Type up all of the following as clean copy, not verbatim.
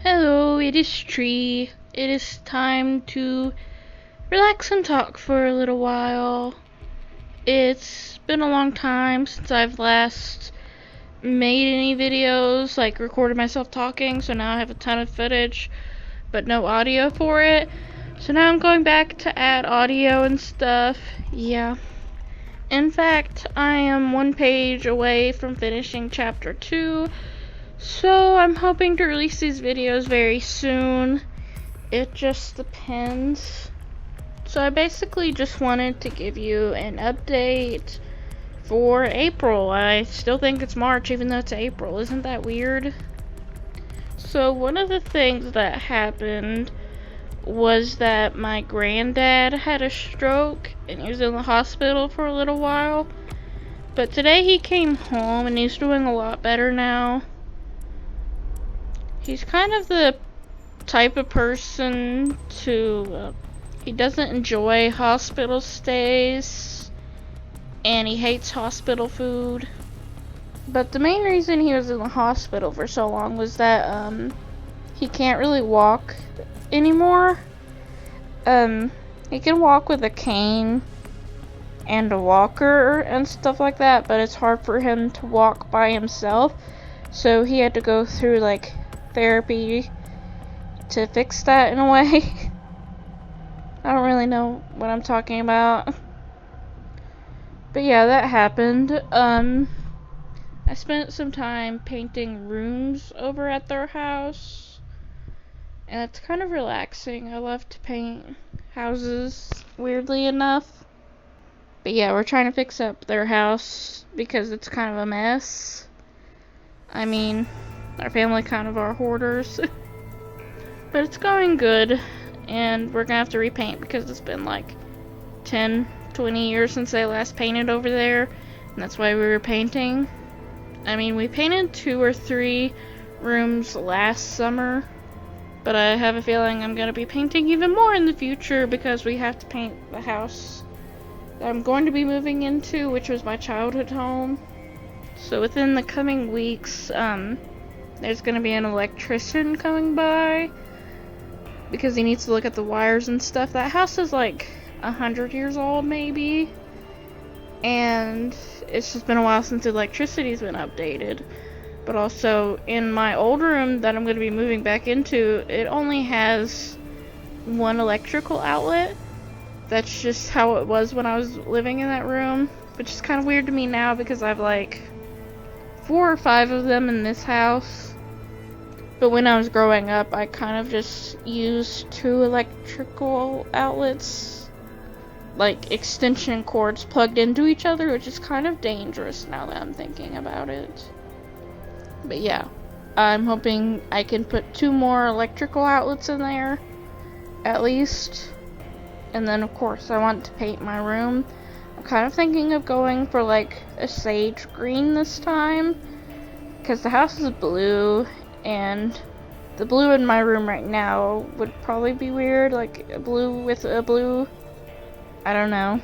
Hello, it is Tree. It is time to relax and talk for a little while. It's been a long time since I've last made any videos, like recorded myself talking, so now I have a ton of footage, but no audio for it. So now I'm going back to add audio and stuff. Yeah. In fact, I am one page away from finishing chapter 2. So I'm hoping to release these videos very soon. It just depends. So I basically just wanted to give you an update for April. I still think it's March even though it's April. Isn't that weird? So one of the things that happened was that my granddad had a stroke and he was in the hospital for a little while. But today he came home and he's doing a lot better now. He's kind of the type of person to, he doesn't enjoy hospital stays, and he hates hospital food. But the main reason he was in the hospital for so long was that, he can't really walk anymore. He can walk with a cane and a walker and stuff like that, but it's hard for him to walk by himself. So he had to go through, like, therapy to fix that in a way. I don't really know what I'm talking about. But yeah, that happened. I spent some time painting rooms over at their house. And it's kind of relaxing. I love to paint houses, weirdly enough. But yeah, we're trying to fix up their house because it's kind of a mess. I mean, our family kind of are hoarders. But it's going good, and we're gonna have to repaint because it's been like 10-20 years since I last painted over there, and that's why we were painting. I mean, we painted 2 or 3 rooms last summer, but I have a feeling I'm gonna be painting even more in the future because we have to paint the house that I'm going to be moving into, which was my childhood home. So within the coming weeks, there's gonna be an electrician coming by because he needs to look at the wires and stuff. That house is like 100 years old maybe, and it's just been a while since the electricity's been updated. But also in my old room that I'm going to be moving back into, it only has 1 electrical outlet. That's just how it was when I was living in that room, which is kind of weird to me now because I have like 4 or 5 of them in this house. But when I was growing up, I kind of just used 2 electrical outlets, like extension cords plugged into each other, which is kind of dangerous now that I'm thinking about it. But yeah, I'm hoping I can put 2 more electrical outlets in there, at least. And then of course I want to paint my room. I'm kind of thinking of going for like a sage green this time, because the house is blue, and the blue in my room right now would probably be weird, like a blue with a blue, I don't know.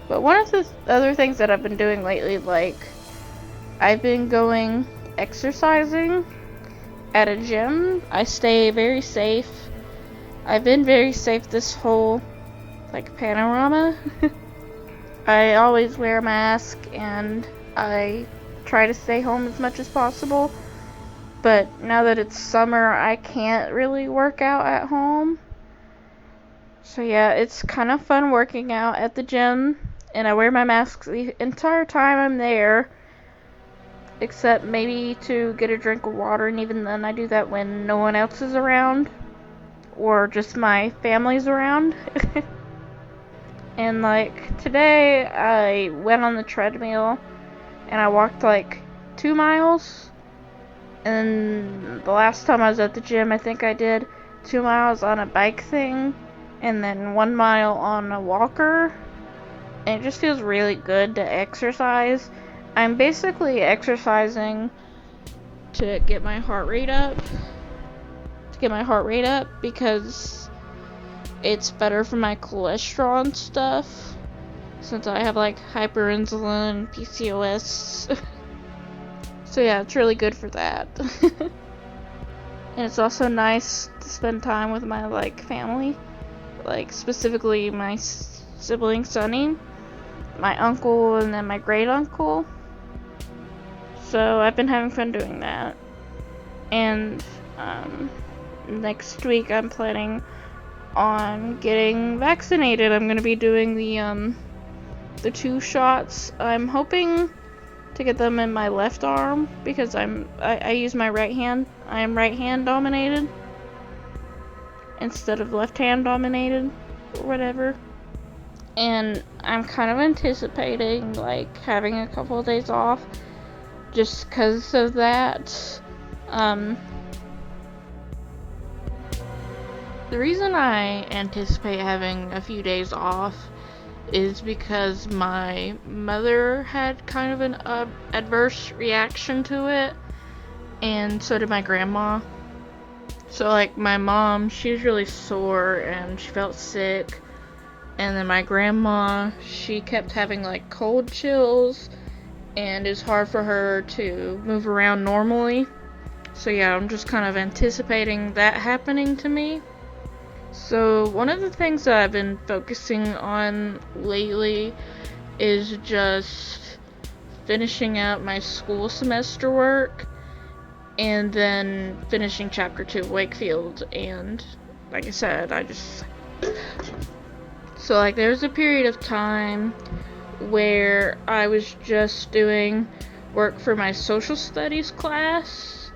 But one of the other things that I've been doing lately, like, I've been going exercising at a gym. I stay very safe. I've been very safe this whole, like, panorama. I always wear a mask, and I try to stay home as much as possible. But now that it's summer, I can't really work out at home. So yeah, it's kind of fun working out at the gym, and I wear my mask the entire time I'm there, except maybe to get a drink of water, and even then I do that when no one else is around, or just my family's around. And like today, I went on the treadmill, and I walked like 2 miles. And the last time I was at the gym, I think I did 2 miles on a bike thing, and then 1 mile on a walker. And it just feels really good to exercise. I'm basically exercising to get my heart rate up. Because it's better for my cholesterol and stuff, since I have like hyperinsulin, PCOS. So yeah, it's really good for that. And it's also nice to spend time with my, like, family. Like, specifically my sibling Sonny, my uncle, and then my great uncle. So I've been having fun doing that. And next week I'm planning on getting vaccinated. I'm gonna be doing the 2 shots. I'm hoping to get them in my left arm because I use my right hand. I am right hand dominated instead of left hand dominated or whatever. And I'm kind of anticipating like having a couple of days off just because of that. The reason I anticipate having a few days off is because my mother had kind of an adverse reaction to it, and so did my grandma. So like my mom, she was really sore and she felt sick, and then my grandma, she kept having like cold chills, and it's hard for her to move around normally. So yeah, I'm just kind of anticipating that happening to me. So one of the things that I've been focusing on lately is just finishing out my school semester work and then finishing chapter 2 of Wakefield. And like I said, so like there's a period of time where I was just doing work for my social studies class,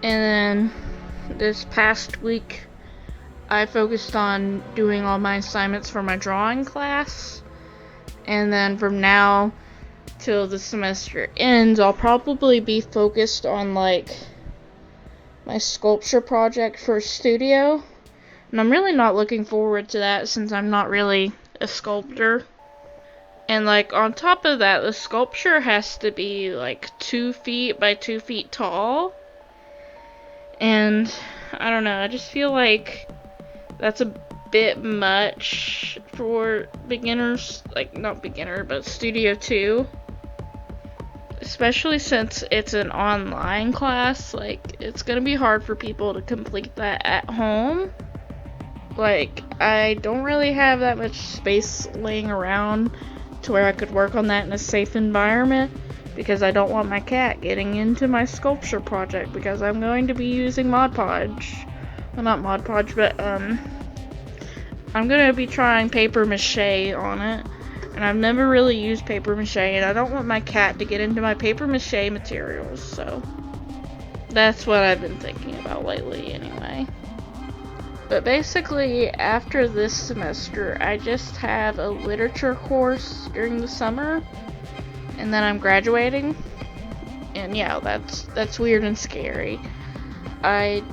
and then this past week I focused on doing all my assignments for my drawing class, and then from now till the semester ends, I'll probably be focused on like my sculpture project for studio, and I'm really not looking forward to that since I'm not really a sculptor. And like on top of that, the sculpture has to be like 2 feet by 2 feet tall, and I don't know, I just feel like that's a bit much for beginners, like not beginner, but Studio 2. Especially since it's an online class, like it's gonna be hard for people to complete that at home. Like I don't really have that much space laying around to where I could work on that in a safe environment, because I don't want my cat getting into my sculpture project, because I'm going to be using Mod Podge. Well, not Mod Podge, but I'm gonna be trying paper mache on it, and I've never really used paper mache, and I don't want my cat to get into my paper mache materials, so that's what I've been thinking about lately anyway. But basically, after this semester, I just have a literature course during the summer, and then I'm graduating, and yeah, that's weird and scary. I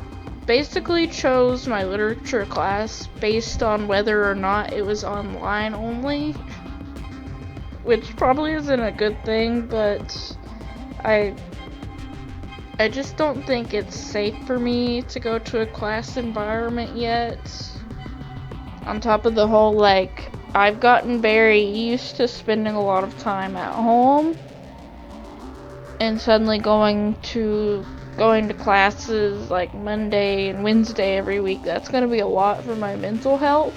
basically chose my literature class based on whether or not it was online only, which probably isn't a good thing, but I just don't think it's safe for me to go to a class environment yet. On top of the whole, like, I've gotten very used to spending a lot of time at home, and suddenly going to classes like Monday and Wednesday every week, that's gonna be a lot for my mental health.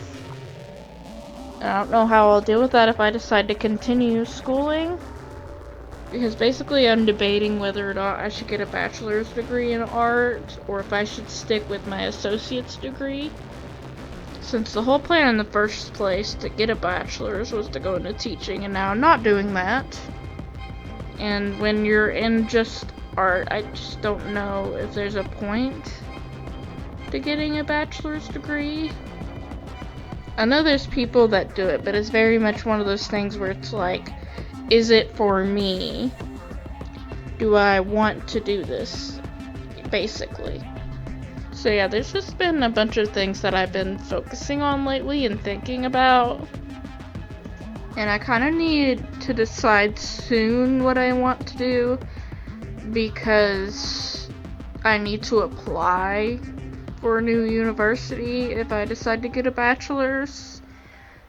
And I don't know how I'll deal with that if I decide to continue schooling, because basically I'm debating whether or not I should get a bachelor's degree in art, or if I should stick with my associate's degree, since the whole plan in the first place to get a bachelor's was to go into teaching, and now I'm not doing that. And when you're in just art, I just don't know if there's a point to getting a bachelor's degree. I know there's people that do it, but it's very much one of those things where it's like, is it for me? Do I want to do this? Basically. So yeah, there's just been a bunch of things that I've been focusing on lately and thinking about. And I kind of need to decide soon what I want to do, because I need to apply for a new university if I decide to get a bachelor's,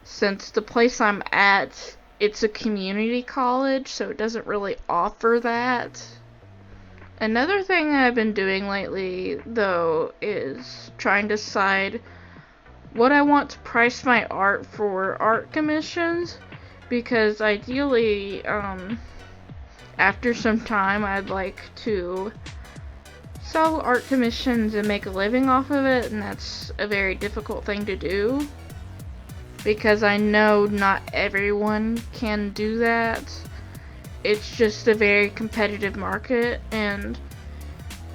since the place I'm at, it's a community college, so it doesn't really offer that. Another thing I've been doing lately, though, is trying to decide what I want to price my art for art commissions, because ideally, after some time, I'd like to sell art commissions and make a living off of it, and that's a very difficult thing to do, because I know not everyone can do that. It's just a very competitive market, and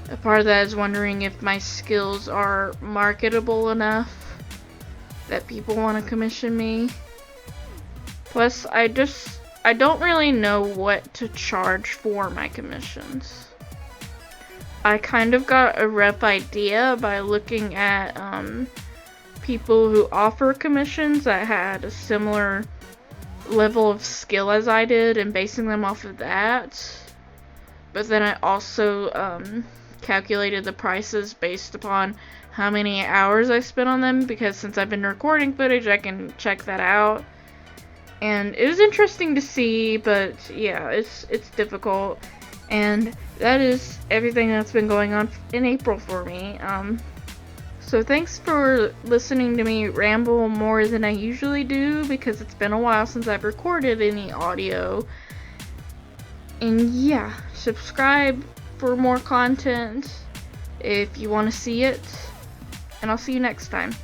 a part of that is wondering if my skills are marketable enough that people want to commission me. Plus, I don't really know what to charge for my commissions. I kind of got a rough idea by looking at people who offer commissions that had a similar level of skill as I did and basing them off of that. But then I also calculated the prices based upon how many hours I spent on them, because since I've been recording footage, I can check that out. And it was interesting to see, but yeah, it's difficult. And that is everything that's been going on in April for me. So thanks for listening to me ramble more than I usually do, because it's been a while since I've recorded any audio. And yeah, subscribe for more content if you want to see it. And I'll see you next time.